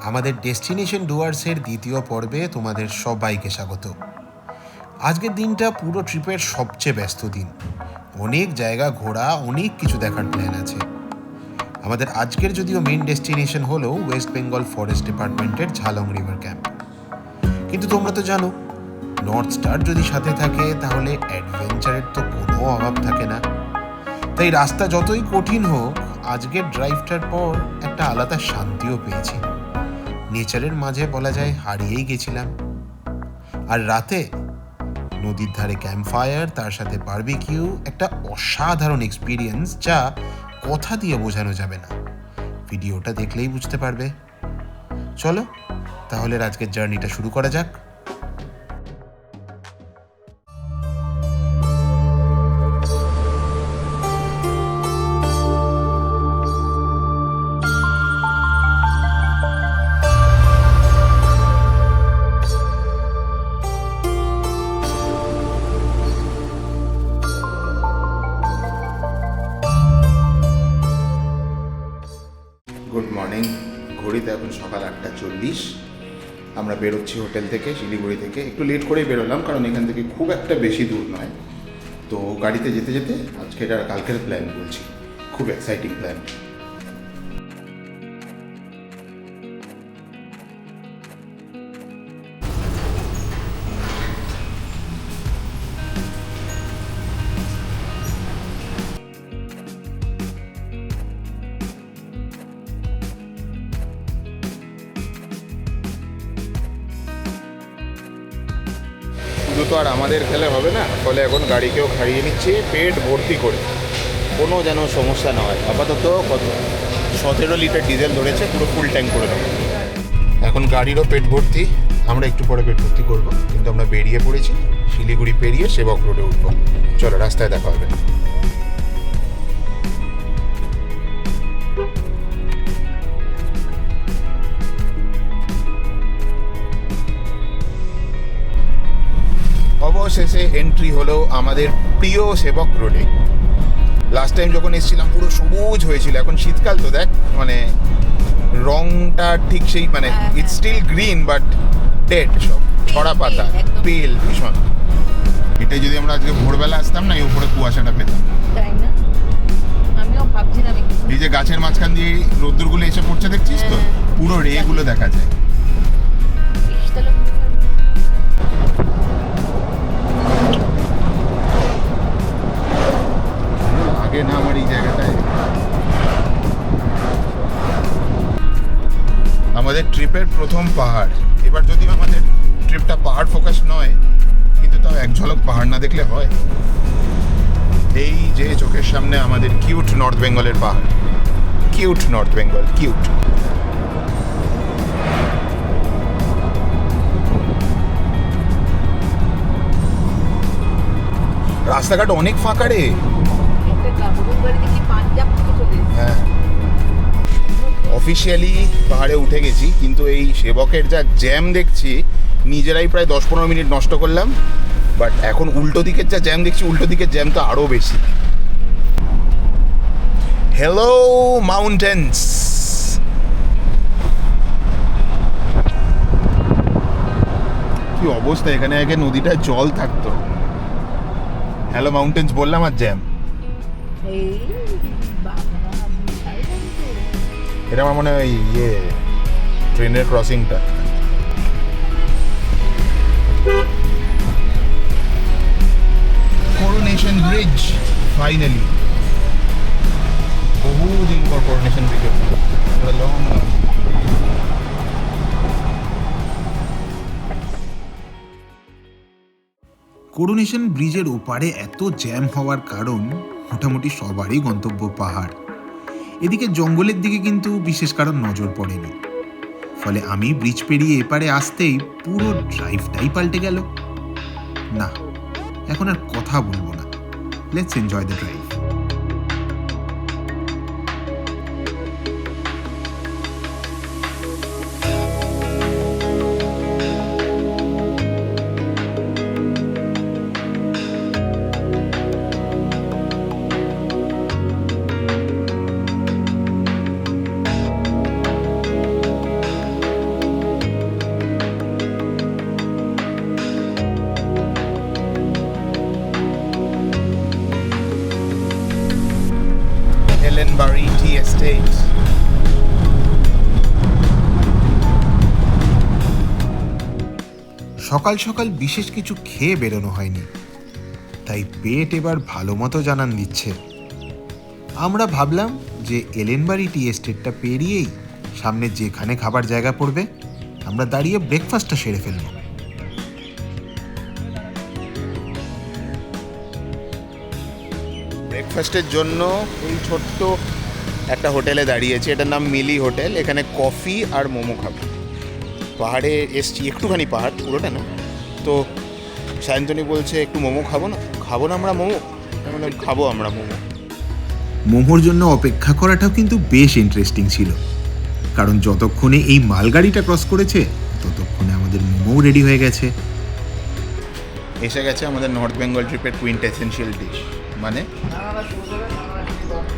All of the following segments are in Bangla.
আমাদের ডেস্টিনেশন ডুয়ার্সের দ্বিতীয় পর্বে তোমাদের সবাইকে স্বাগত। আজকের দিনটা পুরো ট্রিপের সবচেয়ে ব্যস্ত দিন। অনেক জায়গা ঘোরা, অনেক কিছু দেখার প্ল্যান আছে। আমাদের আজকের যদিও মেইন ডেস্টিনেশন হলো ওয়েস্ট বেঙ্গল ফরেস্ট ডিপার্টমেন্টের ঝালং রিভার ক্যাম্প, কিন্তু তোমরা তো জানো নর্থ স্টার যদি সাথে থাকে তাহলে অ্যাডভেঞ্চারের তো কোনো অভাব থাকে না। তাই রাস্তা যতই কঠিন হোক, আজকের ড্রাইভটার পর একটা আলাদা শান্তিও পেয়েছি। নেচারের মাঝে বলা যায় হারিয়েই গেছিলাম। আর রাতে নদীর ধারে ক্যাম্প ফায়ার, তার সাথে বারবিকিউ, একটা অসাধারণ এক্সপিরিয়েন্স যা কথা দিয়ে বোঝানো যাবে না। ভিডিওটা দেখলেই বুঝতে পারবে। চলো তাহলে আজকের জার্নিটা শুরু করা যাক। Good morning. ঘড়িতে এখন সকাল 8:40। আমরা বেরোচ্ছি হোটেল থেকে, শিলিগুড়ি থেকে। একটু লেট করেই বেরোলাম কারণ এখান থেকে খুব একটা বেশি দূর নয়। তো গাড়িতে যেতে যেতে আজকের আর কালকের প্ল্যান বলছি। খুব এক্সাইটিং প্ল্যান। শুধু তো আর আমাদের খেলে হবে না, ফলে এখন গাড়িকেও খাইয়ে নিচ্ছি পেট ভর্তি করে, কোনো যেন সমস্যা না হয়। আপাতত কত 17 লিটার ডিজেল ধরেছে, পুরো ফুল ট্যাঙ্ক করে দেবো। এখন গাড়িরও পেট ভর্তি, আমরা একটু পরে পেট ভর্তি করবো, কিন্তু আমরা বেরিয়ে পড়েছি। শিলিগুড়ি পেরিয়ে সেবক রোডে উঠবো। চলো রাস্তায় দেখা হবে। অবশেষে এন্ট্রি হলো আমাদের প্রিয় সেবক রোডে। লাস্ট টাইম যখন এসেছিলাম পুরো সবুজ হয়েছিল, এখন শীতকাল তো দেখ, মানে রংটা ঠিক সেই, মানে it's still green but dead, সব ছড়া পাতা, পেল ভীষণ। এটাই যদি আমরা আজকে ভোরবেলা আসতাম না, এই উপরে কুয়াশাটা পেতাম। তাই না? আমিও ভাবছিলাম এই যে গাছের মাঝখান দিয়ে রোদ্দুরগুলো এসে পড়ছে, দেখছিস তো, পুরো রেগুলো দেখা যায়। আগে না আমার এই জায়গাটায়। আমাদের ট্রিপের প্রথম পাহাড়। এবার যদিও আমাদের ট্রিপটা পাহাড় ফোকাস নয়, কিন্তু তাও এক ঝলক পাহাড় না দেখলে হয়। এই যে চোখের সামনে আমাদের কিউট নর্থ বেঙ্গলের পাহাড়। Cute north Bengal, cute. রাস্তাঘাট অনেক ফাঁকা রে। হ্যাঁ, অফিসিয়ালি পাহাড়ে উঠে গেছি, কিন্তু এই সেবকের যা জ্যাম দেখছি, নিজেরাই প্রায় 10-15 মিনিট নষ্ট করলাম। বাট এখন উল্টো দিকের যা জ্যাম দেখছি, উল্টো দিকের জ্যাম তো আরও বেশি। Hello mountains. কি অবস্থা, এখানে আগে নদীটায় জল থাকতো। হ্যালো মাউন্টেন্স বললাম আর জ্যাম। এটা আমার মনে হয় ইয়ে ট্রেনের ক্রসিংটা। Coronation bridge finally. বহুদিন পর করোনেশন ব্রিজে লং। করোনেশন ব্রিজের ওপারে এত জ্যাম হওয়ার কারণ মোটামুটি সবারই গন্তব্য পাহাড়। এদিকে জঙ্গলের দিকে কিন্তু বিশেষ কারণ নজর পড়েনি, ফলে আমি ব্রিজ পেরিয়ে এপারে আসতেই পুরো ড্রাইভটাই পাল্টে গেল। না, এখন আর কথা বলবো না, লেটস এনজয় দ্য ড্রাইভ। সকাল সকাল বিশেষ কিছু খেয়ে বেরোনো হয়নি, তাই পেট এবার ভালো মতো জানান দিচ্ছে। আমরা ভাবলাম যে এলেনবাড়ি টি এস্টেটটা পেরিয়েই সামনে যেখানে খাবার জায়গা পড়বে আমরা দাঁড়িয়ে ব্রেকফাস্টটা সেরে ফেলব। ব্রেকফাস্টের জন্য এই ছোট্ট একটা হোটেলে দাঁড়িয়েছে, এটার নাম মিলি হোটেল। এখানে কফি আর মোমো খাবো। পাহাড়ে এসছি, একটুখানি পাহাড়, পুরোটা না। তো সায়ন্তনী বলছে একটু মোমো খাবো না আমরা মোমো, মানে খাবো আমরা মোমো। মোমোর জন্য অপেক্ষা করাটাও কিন্তু বেশ ইন্টারেস্টিং ছিল, কারণ যতক্ষণে এই মালগাড়িটা ক্রস করেছে ততক্ষণে আমাদের মোমোও রেডি হয়ে গেছে। এসে গেছে আমাদের নর্থ বেঙ্গল ট্রিপের কুইন্টেসেনশিয়াল ডিশ, মানে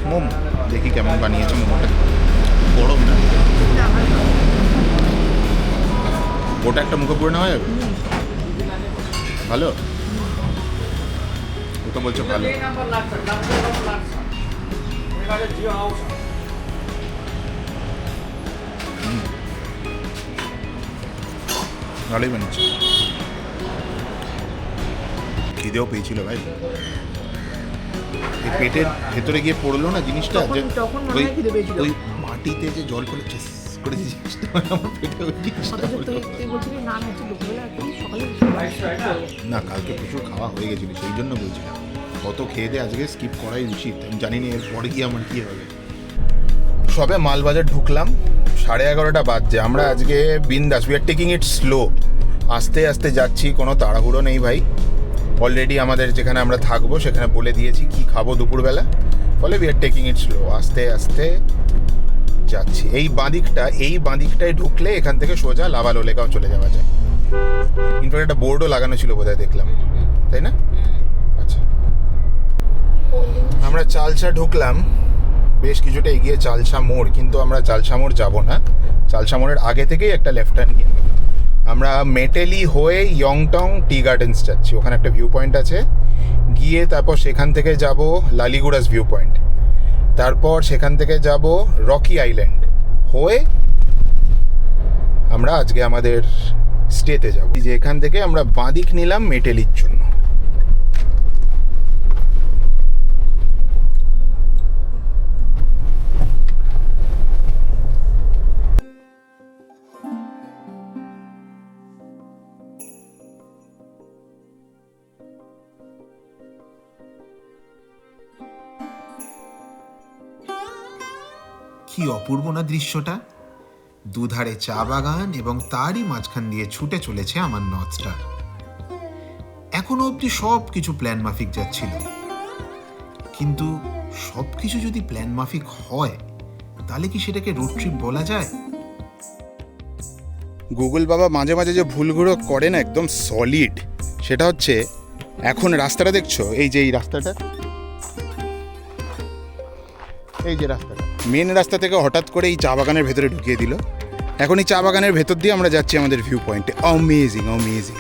মোমো। দেখি কেমন বানিয়েছে মোমোটা। গরম না, ওটা একটা মুখে পুরো নেওয়া যাবে? ভালো, ও তো বলছে ভালো। ভালোই বানিয়েছে। খিদেও পেয়েছিল ভাই, এই পেটের ভেতরে গিয়ে পড়লো না জিনিসটা, যে ওই ওই মাটিতে যে জল পড়ে চেস করে জিনিসটা আমার পেটে ওই জিনিসটা না। কালকে প্রচুর খাওয়া হয়ে গেছিল, সেই জন্য বলছিলাম কত খেয়ে দিয়ে আজকে স্কিপ করাই উচিত। আমি জানি না এরপরে গিয়ে আমার কী হবে। সবে মালবাজার ঢুকলাম, 11:30 বাজছে। আমরা আজকে বিন্দাস, we are taking it slow, আস্তে আস্তে যাচ্ছি, কোনো তাড়াহুড়ো নেই ভাই। অলরেডি আমাদের যেখানে আমরা থাকবো সেখানে বলে দিয়েছি কি খাবো দুপুরবেলা, ফলে we are taking it slow, আস্তে আস্তে যাচ্ছি। এই বাঁদিকটায় ঢুকলে এখান থেকে সোজা লাভালোলেগাঁও চলে যাওয়া যায়। ইনফ্যাক্ট একটা বোর্ডও লাগানো ছিল বোধহয়, দেখলাম, তাই না? আচ্ছা, আমরা চালসা ঢুকলাম, বেশ কিছুটা এগিয়ে চালসা মোড়, কিন্তু আমরা চালসা মোড় যাবো না। চালসা মোড়ের আগে থেকেই একটা লেফট হ্যান্ড নিয়ে নেব। আমরা মেটেলি হয়ে ইয়ংটং টি গার্ডেন্স যাচ্ছি, ওখানে একটা ভিউ পয়েন্ট আছে। গিয়ে তারপর সেখান থেকে যাব লালিগুড়াস ভিউ পয়েন্ট, তারপর সেখান থেকে যাব রকি আইল্যান্ড হয়ে আমরা আজকে আমাদের স্টেতে যাব। যে এখান থেকে আমরা বাঁদিক নিলাম মেটেলির জন্য। কি অপূর্ব না দৃশ্যটা! দুধারে চা বাগান এবং তারই মাঝখান দিয়ে ছুটে চলেছে আমার নর্থ স্টার। এখনো অবধি সব কিছু প্ল্যান মাফিক যাচ্ছিল, কিন্তু সব কিছু যদি প্ল্যান মাফিক হয় তাহলে কি সেটাকে রোড ট্রিপ বলা যায়? গুগল বাবা মাঝে মাঝে যে ভুলগুলো করে না একদম সলিড, সেটা হচ্ছে এখন রাস্তাটা দেখছো, এই যে এই রাস্তাটা, এই যে রাস্তাটা, মেন রাস্তা থেকে হঠাৎ করে এই চা বাগানের ভেতরে ঢুকিয়ে দিল। এখন এই চা বাগানের ভেতর দিয়ে আমরা যাচ্ছি আমাদের ভিউ পয়েন্টে। অ্যামেজিং অ্যামেজিং,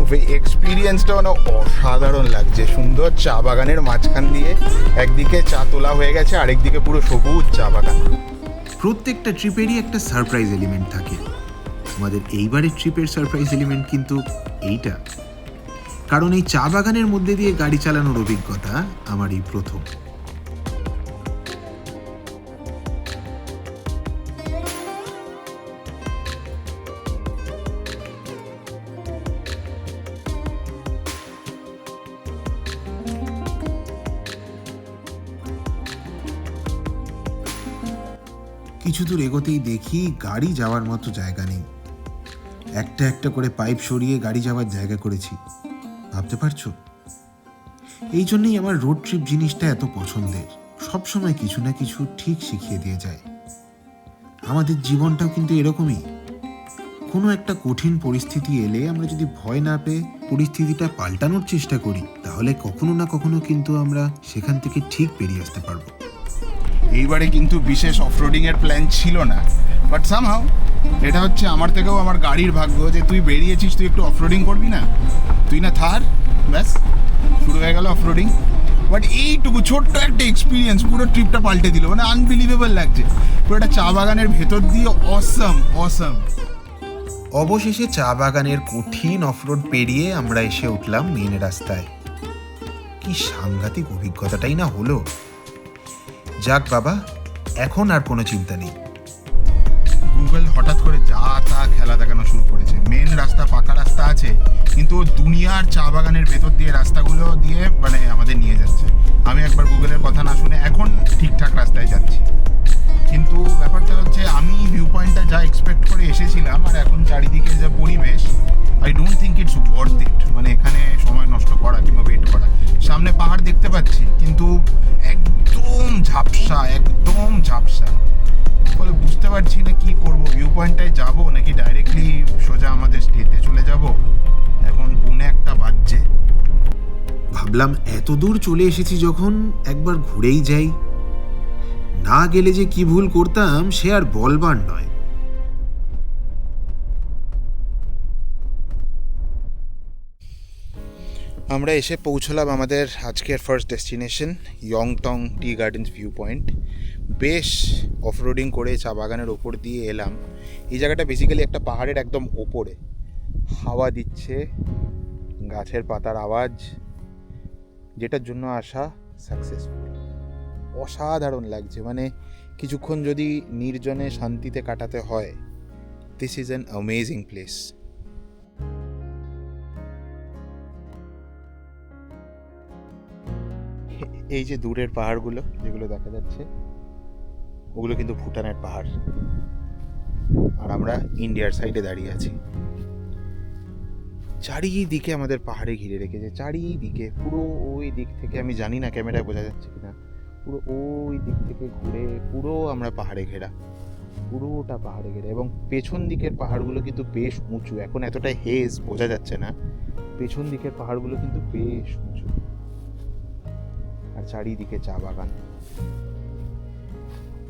ওই এক্সপিরিয়েন্সটা মানে অসাধারণ লাগছে। সুন্দর চা বাগানের মাঝখান দিয়ে একদিকে চা তোলা হয়ে গেছে, আরেকদিকে পুরো সবুজ চা বাগান। প্রত্যেকটা ট্রিপেরই একটা সারপ্রাইজ এলিমেন্ট থাকে। আমাদের এইবারের ট্রিপের সারপ্রাইজ এলিমেন্ট কিন্তু এইটা, কারণ এই চা বাগানের মধ্যে দিয়ে গাড়ি চালানোর অভিজ্ঞতা আমার এই প্রথম। কিছু দূর এগোতেই দেখি গাড়ি যাওয়ার মতো জায়গা নেই। একটা একটা করে পাইপ সরিয়ে গাড়ি যাওয়ার জায়গা করেছি, ভাবতে পারছো? এই জন্যই আমার রোড ট্রিপ জিনিসটা এত পছন্দের। সবসময় কিছু না কিছু ঠিক শিখিয়ে দিয়ে যায়। আমাদের জীবনটাও কিন্তু এরকমই। কোনো একটা কঠিন পরিস্থিতি এলে আমরা যদি ভয় না পেয়ে পরিস্থিতিটা পাল্টানোর চেষ্টা করি, তাহলে কখনো না কখনো কিন্তু আমরা সেখান থেকে ঠিক বেরিয়ে আসতে পারবো। এইবারে কিন্তু বিশেষ অফরোডিংয়ের প্ল্যান ছিল না, বাট সামহাউ এটা হচ্ছে আমার থেকেও আমার গাড়ির ভাগ্য যে তুই বেরিয়েছিস, তুই একটু অফরোডিং করবি না, তুই না থার, ব্যাস শুরু হয়ে গেল অফরোডিং। বাট এইটুকু ছোট্ট একটা এক্সপিরিয়েন্স পুরো ট্রিপটা পাল্টে দিল, মানে আনবিলিভেবল লাগছে। পুরো একটা চা বাগানের ভেতর দিয়ে অসাম অসাম। অবশেষে চা বাগানের কঠিন অফরোড পেরিয়ে আমরা এসে উঠলাম মেন রাস্তায়। কি সাংঘাতিক অভিজ্ঞতাটাই না হলো। যাক বাবা, এখন আর কোনো চিন্তা নেই। গুগল হঠাৎ করে যা তা খেলা দেখানো শুরু করেছে। মেন রাস্তা, পাকা রাস্তা আছে, কিন্তু দুনিয়ার চা বাগানের ভেতর দিয়ে রাস্তাগুলো দিয়ে মানে আমাদের নিয়ে যাচ্ছে। আমি একবার গুগলের কথা না শুনে এখন ঠিকঠাক রাস্তায় যাচ্ছি, কিন্তু ব্যাপারটা হচ্ছে আমি ভিউ পয়েন্টটা যা এক্সপেক্ট করে এসেছিলাম আর এখন চারিদিকে যা পরিবেশ, I don't think it's worth it. মানে এখানে সময় নষ্ট করা কিংবা ওয়েট করা। সামনে পাহাড় দেখতে পাচ্ছি, কিন্তু একদম ঝাপসা, একদম ঝাপসা। ফলে বুঝতে পারছি না কি করব। ভিউ পয়েন্টটায় যাবো নাকি ডাইরেক্টলি সোজা আমাদের স্টেতে চলে যাব। এখন 1:45 বাজছে। ভাবলাম এত দূর চলে এসেছি যখন, একবার ঘুরেই যাই। না গেলে যে কি ভুল করতাম সে আর বলবার নয়। আমরা এসে পৌঁছলাম আমাদের আজকের first destination, Yongtong tea gardens view point. বেশ অফরোডিং করে চা বাগানের ওপর দিয়ে এলাম। এই জায়গাটা বেসিক্যালি একটা পাহাড়ের একদম ওপরে, হাওয়া দিচ্ছে, গাছের পাতার আওয়াজ, যেটার জন্য আসা সাকসেসফুল। অসাধারণ লাগছে। মানে কিছুক্ষণ যদি নির্জনে শান্তিতে কাটাতে হয়, this is an amazing place. এই যে দূরের পাহাড়গুলো যেগুলো দেখা যাচ্ছে, ওগুলো কিন্তু ভুটানের পাহাড়, আর আমরা ইন্ডিয়ার সাইডে দাঁড়িয়ে আছি। চারিদিকে আমাদের পাহাড়ে ঘিরে রেখেছে, চারিদিকে। পুরো ওই দিক থেকে, আমি জানি না ক্যামেরায় বোঝা যাচ্ছে কিনা, পুরো ওই দিক থেকে ঘুরে পুরো আমরা পাহাড়ে ঘেরা, পুরোটা পাহাড়ে ঘেরা। এবং পেছন দিকের পাহাড়গুলো কিন্তু বেশ উঁচু। এখন এতটা হেজ বোঝা যাচ্ছে না, পেছন দিকের পাহাড়গুলো কিন্তু বেশ উঁচু, আর চারিদিকে চা বাগান।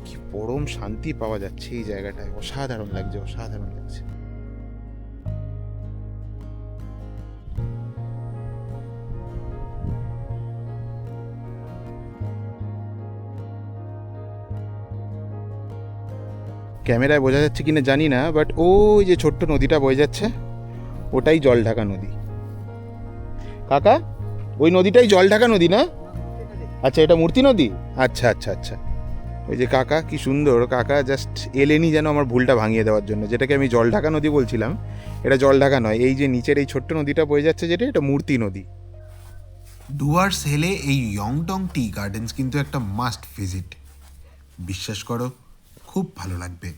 কি পরম শান্তি পাওয়া যাচ্ছে এই জায়গাটায়। অসাধারণ লাগছে, অসাধারণ লাগছে। ক্যামেরায় বোঝা যাচ্ছে কিনা জানি না, বাট ওই যে ছোট্ট নদীটা বয়ে যাচ্ছে, ওটাই জল ঢাকা নদী। কাকা, ওই নদীটাই জল ঢাকা নদী না? আচ্ছা, এটা মূর্তি নদী। আচ্ছা আচ্ছা আচ্ছা। ওই যে কাকা, কি সুন্দর। কাকা জাস্ট এলেনি যেন আমার ভুলটা ভাঙিয়ে দেওয়ার জন্য। যেটাকে আমি জল ঢাকা নদী বলছিলাম, এটা জল ঢাকা নয়। এই যে নিচের এই ছোট্ট নদীটা বয়ে যাচ্ছে যেটা, এটা মূর্তি নদী। ডুয়ার্স হেলে এই ইয়ংটং টি গার্ডেন্স কিন্তু একটা মাস্ট ভিজিট। বিশ্বাস করো, খুব ভালো লাগবে।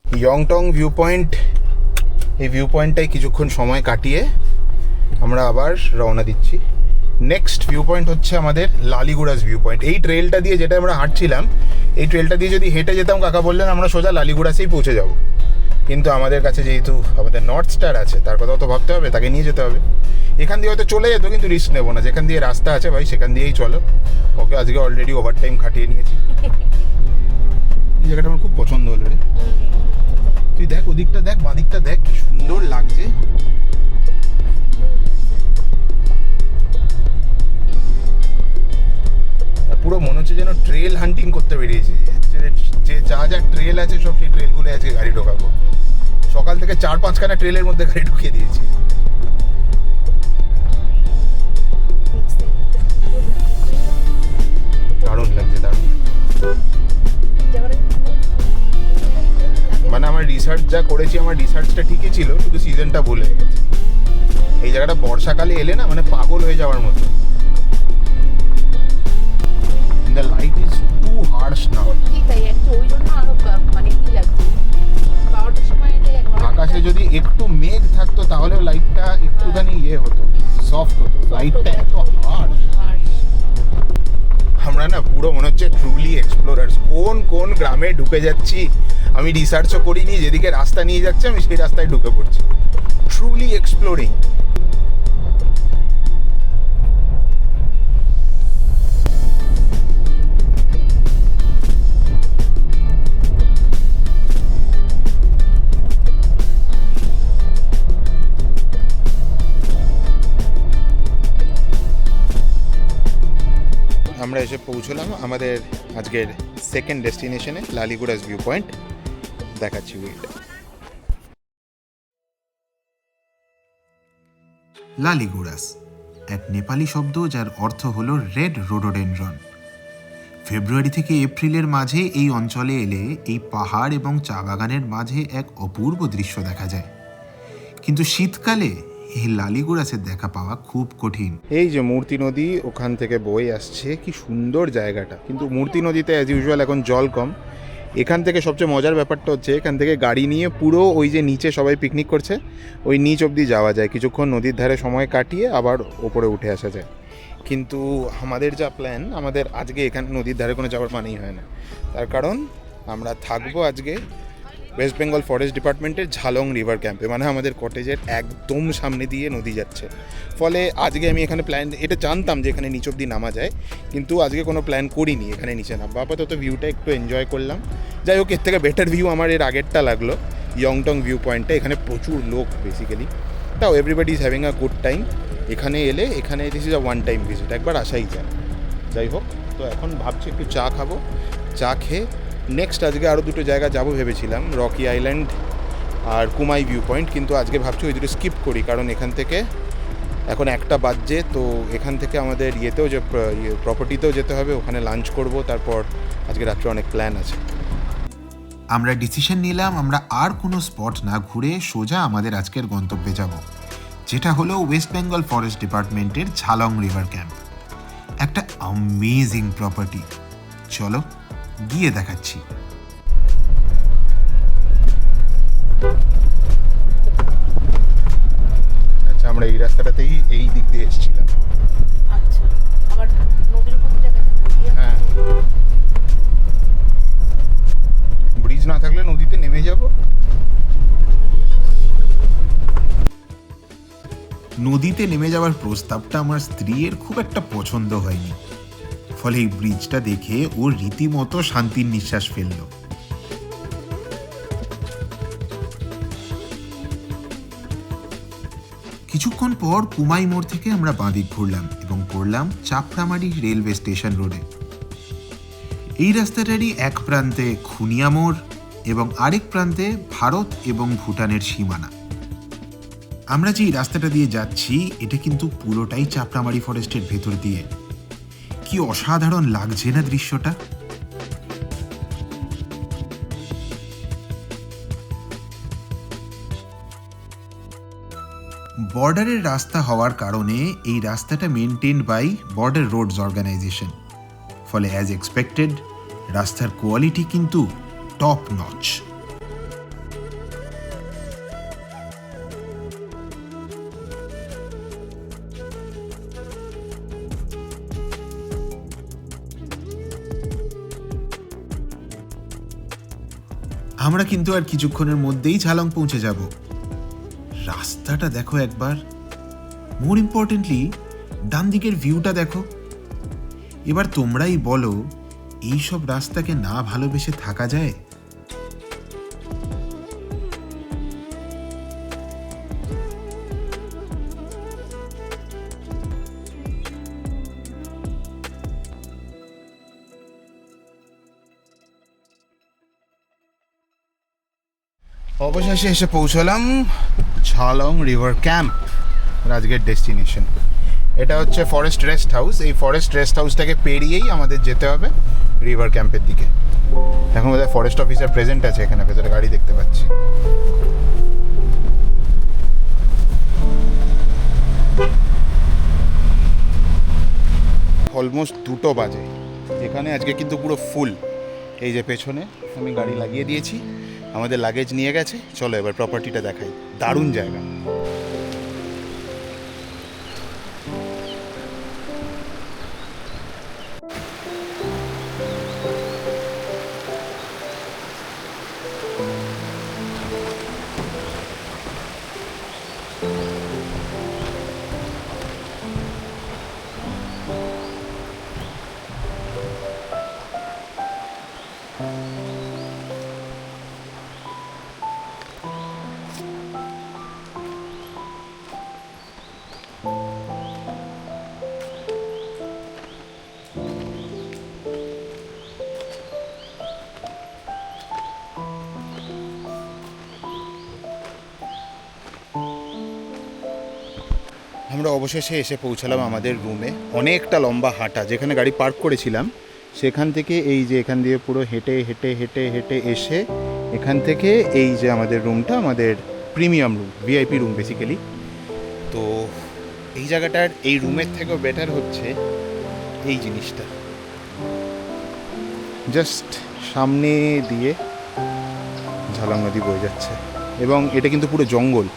ইয়ংটং ভিউ পয়েন্ট, এই ভিউ পয়েন্টটায় কিছুক্ষণ সময় কাটিয়ে আমরা আবার রওনা দিচ্ছি। নেক্সট ভিউ পয়েন্ট হচ্ছে আমাদের লালিগুড়াস ভিউ পয়েন্ট। এই ট্রেলটা দিয়ে যেটা আমরা হাঁটছিলাম, এই ট্রেলটা দিয়ে যদি হেঁটে যেতাম, কাকা বললেন আমরা সোজা লালিগুড়াসেই পৌঁছে যাব। কিন্তু আমাদের কাছে যেহেতু আমাদের নর্থ স্টার আছে, তার কথা তো ভাবতে হবে, তাকে নিয়ে যেতে হবে। এখান দিয়ে হয়তো চলে যেত, কিন্তু রিস্ক নেবো না। যেখান দিয়ে রাস্তা আছে ভাই, সেখান দিয়েই চলো। ওকে আজকে অলরেডি ওভারটাইম খাটিয়ে নিয়েছি। এই জায়গাটা আমার খুব পছন্দ হলো রে। তুই দেখ, ওদিকটা দেখ, বাঁদিকটা দেখ, কি সুন্দর লাগছে। পুরো মনে হচ্ছে যেন ট্রেল হান্টিং করতে বেরিয়েছি। যে যা যা ট্রেল আছে সব সেই ট্রেলগুলো আজকে গাড়ি ঢোকাবো। সকাল থেকে 4-5খানা ট্রেলের মধ্যে গাড়ি ঢুকিয়ে দিয়েছি। দারুণ লাগছে, দারুণ। মানে আমার রিসার্চ যা করেছি, আমার রিসার্চটা ঠিকই ছিল, শুধু সিজনটা ভুল হয়ে গেছে। এই জায়গাটা বর্ষাকালে এলে না, মানে পাগল হয়ে যাওয়ার মতো। The light is too harsh now. আকাশে যদি একটু মেঘ থাকতো তাহলেও লাইটটা একটুখানি হতো, সফট হতো। লাইটটা এত হার্শ। আমরা না পুরো মনে হচ্ছে ট্রুলি এক্সপ্লোরার্স। কোন কোন গ্রামে ঢুকে যাচ্ছি, আমি রিসার্চও করিনি। যেদিকে রাস্তা নিয়ে যাচ্ছে আমি সেই রাস্তায় ঢুকে পড়ছি। Truly exploring. আমরা এসে পৌঁছলাম আমাদের আজকের সেকেন্ড ডেস্টিনেশনে, লালিগুড়াস ভিউ পয়েন্ট। দেখাচ্ছি ভিউটা। লালিগুড়াস এক নেপালি শব্দ যার অর্থ হলো রেড রোডোডেনড্রন। ফেব্রুয়ারি থেকে এপ্রিলের মাঝে এই অঞ্চলে এলে এই পাহাড় এবং চা বাগানের মাঝে এক অপূর্ব দৃশ্য দেখা যায়, কিন্তু শীতকালে এই লালিগুড়াসের দেখা পাওয়া খুব কঠিন। এই যে মূর্তি নদী ওখান থেকে বয়ে আসছে, কি সুন্দর জায়গাটা। কিন্তু মূর্তি নদীতে অ্যাজ ইউজুয়াল এখন জল কম। এখান থেকে সবচেয়ে মজার ব্যাপারটা হচ্ছে এখান থেকে গাড়ি নিয়ে পুরো ওই যে নিচে সবাই পিকনিক করছে ওই নিচ অবধি যাওয়া যায়, কিছুক্ষণ নদীর ধারে সময় কাটিয়ে আবার ওপরে উঠে আসা যায়। কিন্তু আমাদের যা প্ল্যান, আমাদের আজকে এখানে নদীর ধারে কোনো যাওয়ার মানেই হয় না। তার কারণ আমরা থাকবো আজকে ওয়েস্ট বেঙ্গল ফরেস্ট ডিপার্টমেন্টের ঝালং রিভার ক্যাম্পে, মানে আমাদের কটেজের একদম সামনে দিয়ে নদী যাচ্ছে। ফলে আজকে আমি এখানে প্ল্যান, এটা জানতাম যে এখানে নিচ অব্দি নামা যায়, কিন্তু আজকে কোনো প্ল্যান করিনি এখানে নিচে নামবো। আপাতত ভিউটা একটু এনজয় করলাম। যাই হোক, এর থেকে বেটার ভিউ আমার এর আগেরটা লাগলো, ইয়ংটং ভিউ পয়েন্টটা। এখানে প্রচুর লোক বেসিক্যালি, তাও everybody is having a good time. এখানে এলে এখানে this is a one time visit, একবার আসাই যায়। যাই হোক, তো এখন ভাবছি একটু চা খাবো। চা খেয়ে নেক্সট আজকে আরও দুটো জায়গা যাবো ভেবেছিলাম, রকি আইল্যান্ড আর কুমাই ভিউ পয়েন্ট, কিন্তু আজকে ভাবছি ওই দুটো স্কিপ করি, কারণ এখান থেকে এখন 1টা বাজছে। তো এখান থেকে আমাদের ইয়েতেও যে প্রপার্টিতেও যেতে হবে, ওখানে লাঞ্চ করব, তারপর আজকে রাত্রে অনেক প্ল্যান আছে। আমরা ডিসিশন নিলাম আমরা আর কোনো স্পট না ঘুরে সোজা আমাদের আজকের গন্তব্যে যাব, যেটা হলো ওয়েস্ট বেঙ্গল ফরেস্ট ডিপার্টমেন্টের ঝালং রিভার ক্যাম্প। একটা অ্যামেজিং প্রপার্টি, চলো গিয়ে দেখাচ্ছি। আচ্ছা, আমরা এই রাস্তাটাতেই এই দিক দিয়ে এসেছিলাম। আচ্ছা, আবার নদীর উপর জায়গা হ্যাঁ, ব্রিজ না থাকলে নদীতে নেমে যাব। নদীতে নেমে যাওয়ার প্রস্তাবটা আমার স্ত্রীর খুব একটা পছন্দ হয়নি, ফলে এই ব্রিজটা দেখে ও রীতিমতো শান্তির নিঃশ্বাস ফেলল। কিছুক্ষণ পর কুমাই মোড় থেকে আমরা বাঁদিক ঘুরলাম এবং পড়লাম চাপড়ামারি রেলওয়ে স্টেশন রোডে। এই রাস্তাটারই এক প্রান্তে খুনিয়া মোড় এবং আরেক প্রান্তে ভারত এবং ভুটানের সীমানা। আমরা যে রাস্তাটা দিয়ে যাচ্ছি এটা কিন্তু পুরোটাই চাপড়ামারি ফরেস্টের ভেতর দিয়ে। কি অসাধারণ লাগছে না দৃশ্যটা। বর্ডারের রাস্তা হওয়ার কারণে এই রাস্তাটা maintain by border roads organisation, ফলে অ্যাজ এক্সপেক্টেড রাস্তার কোয়ালিটি কিন্তু টপ নচ। আমরা কিন্তু আর কিছুক্ষণের মধ্যেই ঝালং পৌঁছে যাব। রাস্তাটা দেখো একবার, মোর ইম্পর্টেন্টলি ডান দিকের ভিউটা দেখো। এবার তোমরাই বলো, এইসব রাস্তাকে না ভালোবেসে থাকা যায়? অবশেষে এসে পৌঁছলাম ঝালং রিভার ক্যাম্প, আজকের ডেস্টিনেশন। এটা হচ্ছে ফরেস্ট রেস্ট হাউস। এই ফরেস্ট রেস্ট হাউসটাকে পেরিয়েই আমাদের যেতে হবে রিভার ক্যাম্পের দিকে। এখন বোধহয় ফরেস্ট অফিসার প্রেজেন্ট আছে এখানে, ভেতরে গাড়ি দেখতে পাচ্ছি। অলমোস্ট 2টো বাজে। এখানে আজকে কিন্তু পুরো ফুল। এই যে পেছনে আমি গাড়ি লাগিয়ে দিয়েছি, আমাদের লাগেজ নিয়ে গেছে। চলো এবার প্রপার্টিটা দেখাই, দারুণ জায়গা। আমরা অবশেষে এসে পৌঁছালাম আমাদের রুমে। অনেকটা লম্বা হাঁটা, যেখানে গাড়ি পার্ক করেছিলাম সেখান থেকে এই যে এখান দিয়ে পুরো হেঁটে হেঁটে হেঁটে হেঁটে এসে এখান থেকে এই যে আমাদের রুমটা, আমাদের premium room, VIP room basically. তো এই জায়গাটার এই রুমের থেকেও বেটার হচ্ছে এই জিনিসটা, জাস্ট সামনে দিয়ে ঝালং নদী বয়ে যাচ্ছে এবং এটা কিন্তু পুরো জঙ্গল।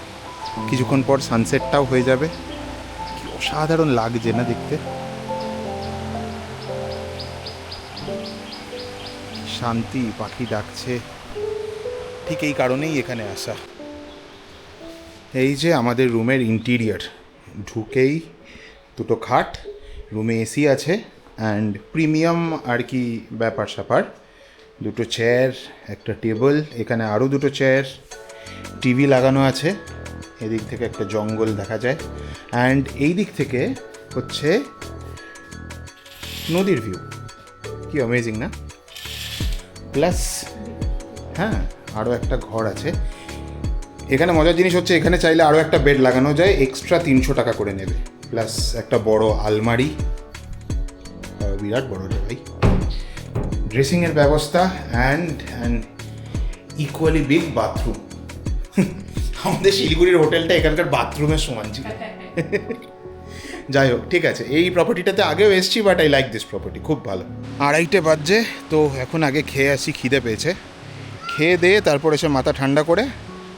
কিছুক্ষণ পর সানসেটটাও হয়ে যাবে। কি অসাধারণ লাগছে না দেখতে, শান্তি, পাখি ডাকছে। ঠিক এই কারণেই এখানে আসা। এই যে আমাদের রুমের ইন্টিরিয়ার, ঢুকেই দুটো খাট, রুমে এসি আছে অ্যান্ড প্রিমিয়াম আর কি ব্যাপার স্যাপার, দুটো চেয়ার, একটা টেবিল, এখানে আরও দুটো চেয়ার, টিভি লাগানো আছে। এদিক থেকে একটা জঙ্গল দেখা যায় অ্যান্ড এই দিক থেকে হচ্ছে নদীর ভিউ। কি অ্যামেজিং না? প্লাস হ্যাঁ, আরও একটা ঘর আছে এখানে। মজার জিনিস হচ্ছে এখানে চাইলে আরও একটা বেড লাগানো যায়, এক্সট্রা 300 টাকা করে নেবে। প্লাস একটা বড় আলমারি, বিরাট বড় রে ভাই, ড্রেসিংয়ের ব্যবস্থা অ্যান্ড ইকুয়ালি বিগ বাথরুম। আমাদের শিলিগুড়ির হোটেলটা এখানকার বাথরুমের সমান ছিল। যাই হোক, ঠিক আছে, এই প্রপার্টিটাতে আগেও এসেছি, but I like this property, খুব ভালো। 2:30 বাজছে, তো এখন আগে খেয়ে আসি, খিদে পেয়েছে। খেয়ে দিয়ে তারপর এসে মাথা ঠান্ডা করে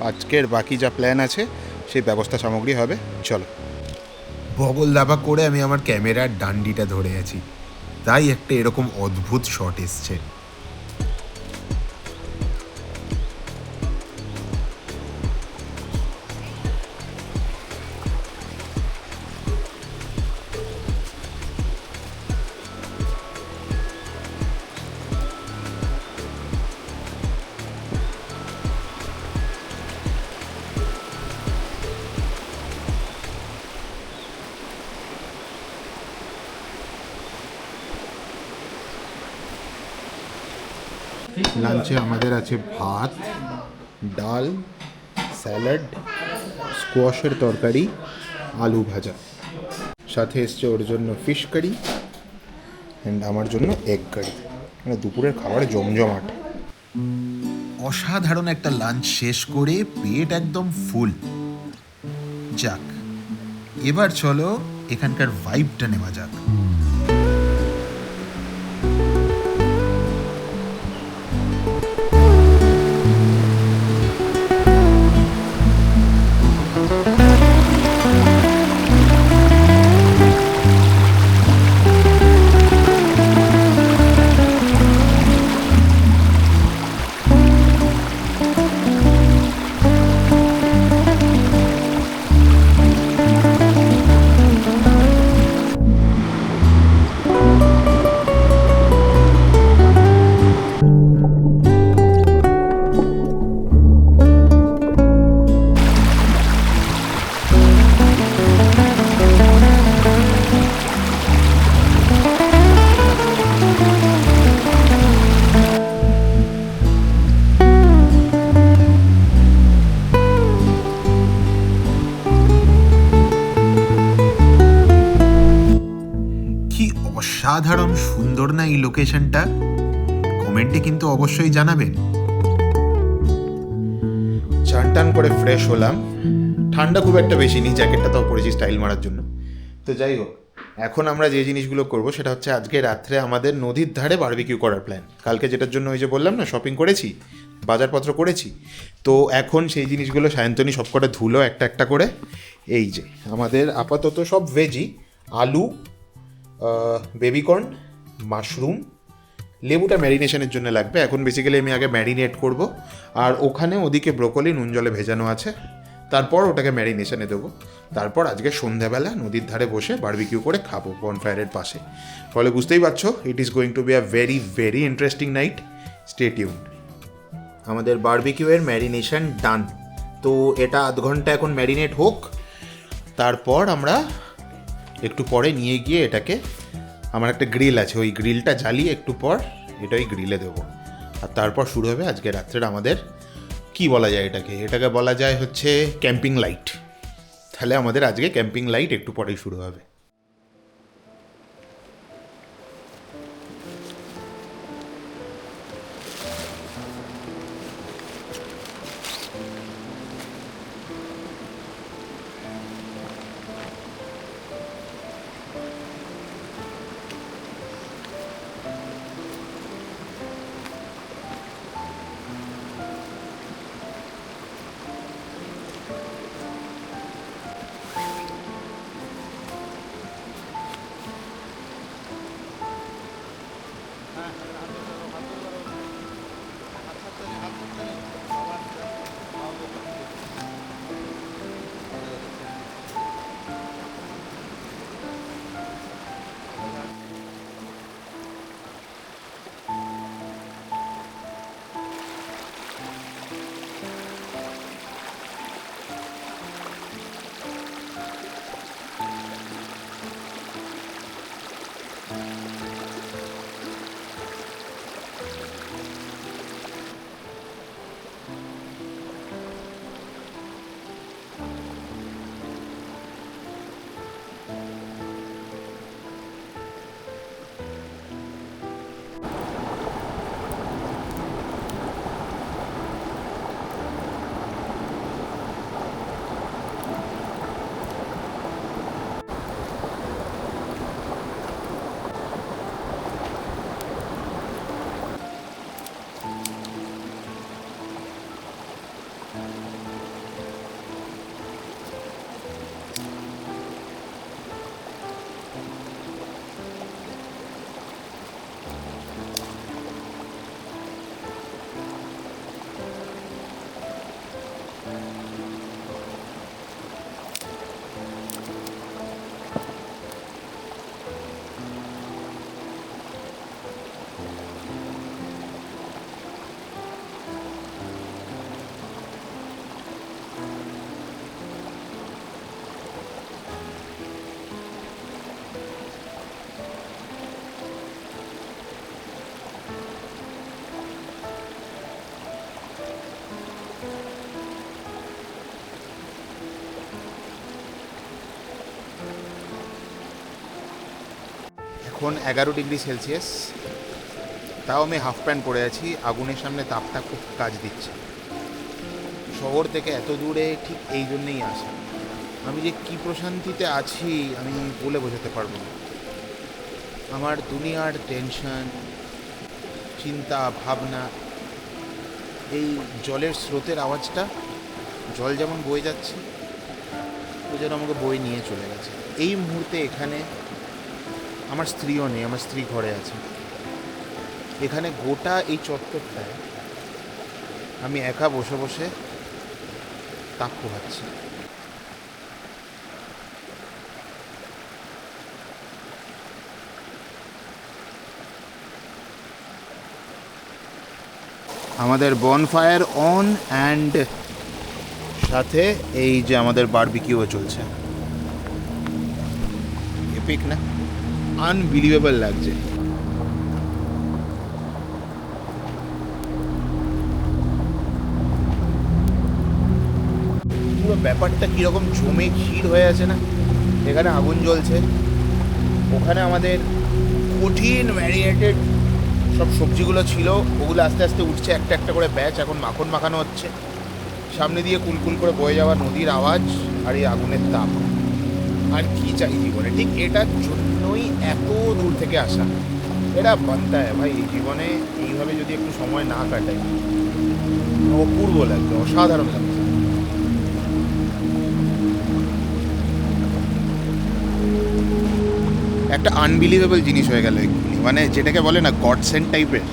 আজকের বাকি যা প্ল্যান আছে সেই ব্যবস্থা সামগ্রী হবে। চলো। বগল দাবা করে আমি আমার ক্যামেরার ডান্ডিটা ধরে আছি, তাই একটা এরকম অদ্ভুত শট এসছে। লাঞ্চে আমাদের আছে ভাত, ডাল, স্যালাড, স্কোয়াশের তরকারি, আলু ভাজা, সাথে এসছে ওর জন্য ফিশ কারি অ্যান্ড আমার জন্য এগ কারি। মানে দুপুরের খাবারে জমজমাট। অসাধারণ একটা লাঞ্চ শেষ করে পেট একদম ফুল। যাক, এবার চলো এখানকার ভাইবটা নেওয়া যাক। অসাধারণ সুন্দর না এই লোকেশনটা? কমেন্টে কিন্তু অবশ্যই জানাবেন। চান টান করে ফ্রেশ হলাম, ঠান্ডা খুব একটা বেশি নেই, জ্যাকেটটা তাও পরেছি স্টাইল মারার জন্য। তো যাই হোক, এখন আমরা যে জিনিসগুলো করব সেটা হচ্ছে আজকে রাত্রে আমাদের নদীর ধারে বারবিকিউ করার প্ল্যান। কালকে যেটার জন্য ওই যে বললাম না, শপিং করেছি, বাজারপত্র করেছি, তো এখন সেই জিনিসগুলো সায়ন্তনী সবকটা ধুলো একটা একটা করে। এই যে আমাদের আপাতত সব ভেজি, আলু, বেবিকর্ন, মাশরুম, লেবুটা ম্যারিনেশনের জন্য লাগবে। এখন বেসিক্যালি আমি আগে ম্যারিনেট করব, আর ওখানে ওদিকে ব্রোকলি নুন জলে ভেজানো আছে, তারপর ওটাকে ম্যারিনেশনে দেবো। তারপর আজকে সন্ধ্যাবেলা নদীর ধারে বসে বারবিকিউ করে খাবো বনফায়ারের পাশে। ফলে বুঝতেই পারছো, it is going to be a very very interesting night. Stay tuned. আমাদের বারবিকিউয়ের ম্যারিনেশন ডান, তো এটা আধ ঘন্টা এখন ম্যারিনেট হোক, তারপর আমরা একটু পরে নিয়ে গিয়ে এটাকে, আমার একটা গ্রিল আছে, ওই গ্রিলটা জ্বালিয়ে একটু পর এটা ওই গ্রিলে দেবো। আর তারপর শুরু হবে আজকে রাত্রের আমাদের, কি বলা যায় এটাকে বলা যায় হচ্ছে ক্যাম্পিং লাইট। তাহলে আমাদের আজকে ক্যাম্পিং লাইট একটু পরেই শুরু হবে। এখন 11 ডিগ্রি সেলসিয়াস, তাও আমি হাফ প্যান্ট পরে আছি। আগুনের সামনে তাপটা খুব কাজ দিচ্ছে। শহর থেকে এত দূরে ঠিক এই জন্যেই আসা। আমি যে কী প্রশান্তিতে আছি আমি বলে বোঝাতে পারবো না। আমার দুনিয়ার টেনশন, চিন্তা ভাবনা, এই জলের স্রোতের আওয়াজটা, জল যেমন বয়ে যাচ্ছে ও যেন আমাকে বয়ে নিয়ে চলে গেছে। এই মুহূর্তে এখানে আমার স্ত্রীও নেই, আমার স্ত্রী ঘরে আছে। এখানে গোটা এই চত্বরটায় আমি একা বসে বসে তাক পোহাচ্ছি। আমাদের বনফায়ার অন অ্যান্ড সাথে এই যে আমাদের বারবিকিউও চলছে। এপিক না? আনবিলিভেবল লাগছে। পুরো ব্যাপারটা কীরকম জমে ক্ষীর হয়ে আছে না? এখানে আগুন জ্বলছে, ওখানে আমাদের কঠিন ম্যারিনেটেড সব সবজিগুলো ছিল, ওগুলো আস্তে আস্তে উঠছে একটা একটা করে ব্যাচ। এখন মাখন মাখানো হচ্ছে। সামনে দিয়ে কুলকুল করে বয়ে যাওয়া নদীর আওয়াজ আর এই আগুনের তাপ। আর কি চাই জীবনে? ঠিক এটার জন্যই এত দূর থেকে আসা। এটা বানতে হয় ভাই। এই জীবনে এইভাবে যদি একটু সময় না কাটাই, অপূর্ব লাগবে, অসাধারণ লাগবে। একটা আনবিলিভেবল জিনিস হয়ে গেল এক্ষুনি, মানে যেটাকে বলে না গড সেন্ট টাইপের।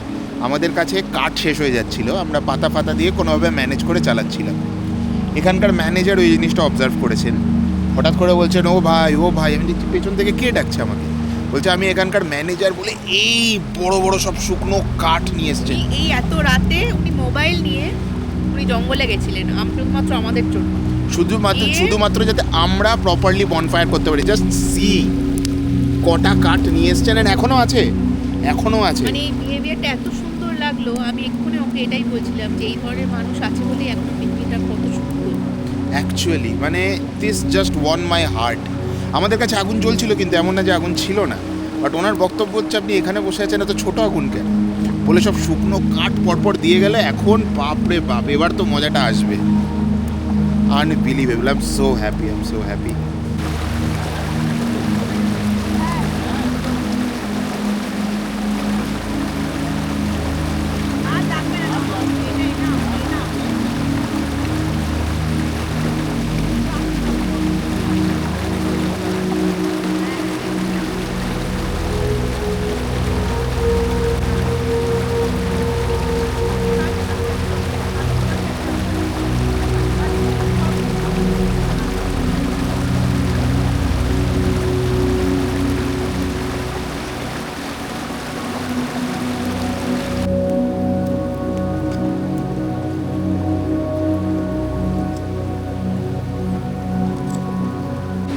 আমাদের কাছে কাঠ শেষ হয়ে যাচ্ছিল, আমরা পাতা পাতা দিয়ে কোনোভাবে ম্যানেজ করে চালাচ্ছিলাম। এখানকার ম্যানেজার ওই জিনিসটা অবজার্ভ করেছেন। হঠাৎ করে বলছেন, ও ভাই ও ভাই। আমি দেখছি পেছন থেকে কে ডাকছে আমাকে। বলছে আমি এখানকার ম্যানেজার বলে এই বড় বড় সব শুকনো কাঠ নিয়ে এসছেন। এই এত রাতে উনি মোবাইল নিয়ে উনি জঙ্গলে গেছিলেন শুধুমাত্র আমাদের জন্য, শুধুমাত্র যাতে আমরা প্রপারলি বনফায়ার করতে পারি। জাস্ট সি কটা কাঠ নিয়ে এসছেন, এখনো আছে। মানে এই বিহেভিয়ারটা এত সুন্দর লাগলো। আমি এক্ষুনি ওকে এটাই বলছিলাম যে এই ধরনের মানুষ আছে বলেই এখন পৃথিবীটা কত সুন্দর। অ্যাকচুয়ালি মানে this just one my heart. আমাদের কাছে আগুন জ্বলছিল, কিন্তু এমন না যে আগুন ছিল না, বাট ওনার বক্তব্য হচ্ছে আপনি এখানে বসে আছেন এত ছোটো আগুন কেন, বলে সব শুকনো কাঠ পরপর দিয়ে গেলে এখন বাপরে বাপ এবার তো মজাটা আসবে। Unbelievable, I am so happy, I am so happy.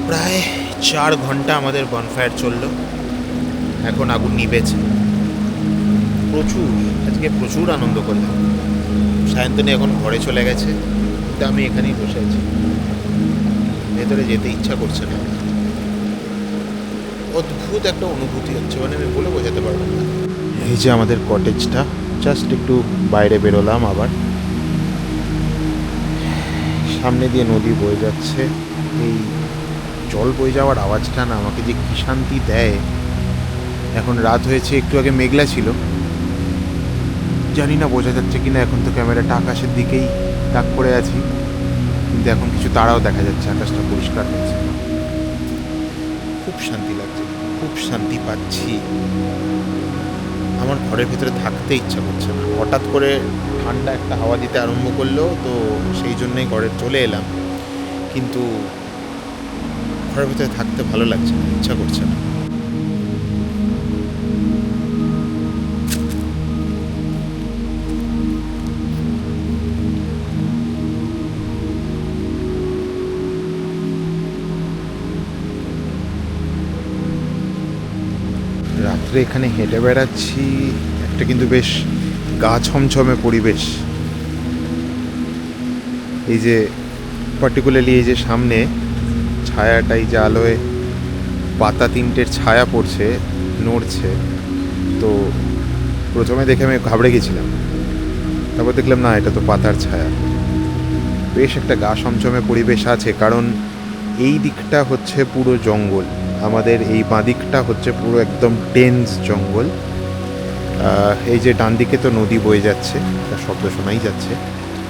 প্রায় 4 ঘন্টা আমাদের বনফায়ার চললো, এখন আগুন নিভেছে। আজকে প্রচুর আনন্দ করলাম। সায়ন্তনী এখন ঘরে চলে গেছে, কিন্তু আমি এখানেই বসে আছি, ভেতরে যেতে ইচ্ছা করছে না। অদ্ভুত একটা অনুভূতি হচ্ছে, মানে আমি বলে বোঝাতে পারবো না। এই যে আমাদের কটেজটা, জাস্ট একটু বাইরে বেরোলাম, আবার সামনে দিয়ে নদী বয়ে যাচ্ছে। এই জল বয়ে যাওয়ার আওয়াজটা না আমাকে যে কী শান্তি দেয়। এখন রাত হয়েছে, একটু আগে মেঘলা ছিল, জানি না বোঝা যাচ্ছে কিনা, এখন তো ক্যামেরাটা আকাশের দিকেই তাক করে আছি, কিন্তু এখন কিছু তারাও দেখা যাচ্ছে, আকাশটা পরিষ্কার হয়েছে। খুব শান্তি লাগছে, খুব শান্তি পাচ্ছি। আমার ঘরের ভিতরে থাকতে ইচ্ছা করছে না, হঠাৎ করে ঠান্ডা একটা হাওয়া দিতে আরম্ভ করলো, তো সেই জন্যই ঘরে চলে এলাম, কিন্তু ঘরের ভিতরে থাকতে ভালো লাগছে না, ইচ্ছা করছে না। রাত্রে এখানে হেঁটে বেড়াচ্ছি, একটা কিন্তু বেশ গা ছমছমে পরিবেশ। এই যে পার্টিকুলারলি এই যে সামনে ছায়াটাই, যে আলোয় পাতা তিনটের ছায়া পড়ছে, নড়ছে, তো প্রথমে দেখে আমি ঘাবড়ে গেছিলাম, তারপর দেখলাম না, এটা তো পাতার ছায়া। বেশ একটা গা ছমছমে পরিবেশ আছে, কারণ এই দিকটা হচ্ছে পুরো জঙ্গল, আমাদের এই বাঁ দিকটা হচ্ছে পুরো একদম ডেন্স জঙ্গল। এই যে ডান দিকে তো নদী বয়ে যাচ্ছে, তার শব্দ শোনাই যাচ্ছে,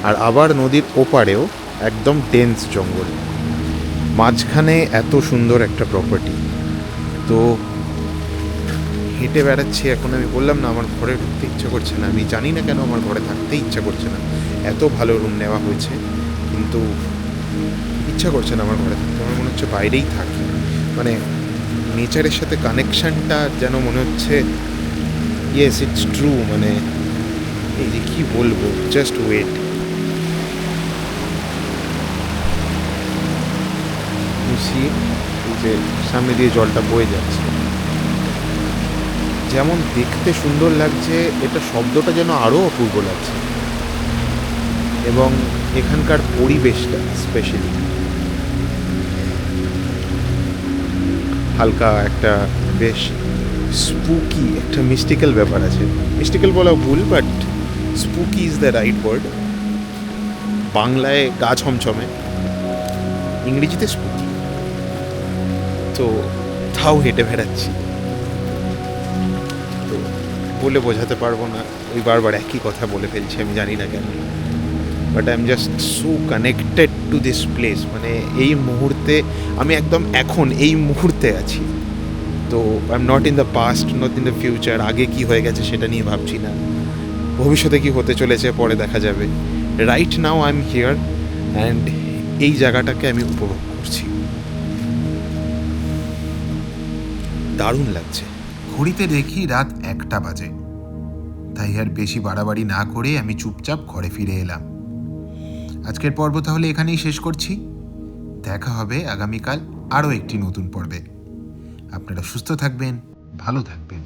আর আবার নদীর ওপারেও একদম ডেন্স জঙ্গল, মাঝখানে এত সুন্দর একটা প্রপার্টি। তো হেঁটে বেড়াচ্ছি এখন, আমি বললাম না আমার ঘরে ঢুকতে ইচ্ছা করছে না, আমি জানি না কেন আমার ঘরে থাকতে ইচ্ছা করছে না, এত ভালো রুম নেওয়া হয়েছে, কিন্তু ইচ্ছা করছে না আমার ঘরে থাকতে, আমার মনে হচ্ছে বাইরেই থাকি। মানে নেচারের সাথে কানেকশানটা যেন মনে হচ্ছে, ইয়েস ইটস ট্রু। মানে এই যে কী বলবো, জাস্ট ওয়েট। এই যে সামনে দিয়ে জলটা বয়ে যাচ্ছে, যেমন দেখতে সুন্দর লাগছে, এটা শব্দটা যেন আরও অপূর্ব লাগছে, এবং এখানকার পরিবেশটা স্পেশালি হালকা একটা বেশ স্পুকি, একটা মিস্টিক্যাল ব্যাপার আছে। মিস্টিক্যাল বলা ভুল, but spooky is the right word. বাংলায় গা ছমছমে, ইংরেজিতে স্পুকি। তো তাও হেঁটে বেড়াচ্ছি, তো বলে বোঝাতে পারবো না, ওই বারবার একই কথা বলে ফেলছি, আমি জানি না কেন, but I am just so connected to this place. মানে এই মুহূর্তে আমি একদম এখন এই মুহূর্তে আছি, তো I am not in the past, not in the future. আগে কি হয়ে গেছে সেটা নিয়ে ভাবছি না, ভবিষ্যতে কি হতে চলেছে পরে দেখা যাবে। Right now I am here, and এই জায়গাটাকে আমি উপভোগ করছি, দারুণ লাগছে। ঘড়িতে দেখি রাত 1টা বাজে, তাই আর বেশি বাড়াবাড়ি না করে আমি চুপচাপ ঘরে ফিরে এলাম। আজকের পর্ব তাহলে এখানেই শেষ করছি। দেখা হবে আগামীকাল আরও একটি নতুন পর্বে। আপনারা সুস্থ থাকবেন, ভালো থাকবেন।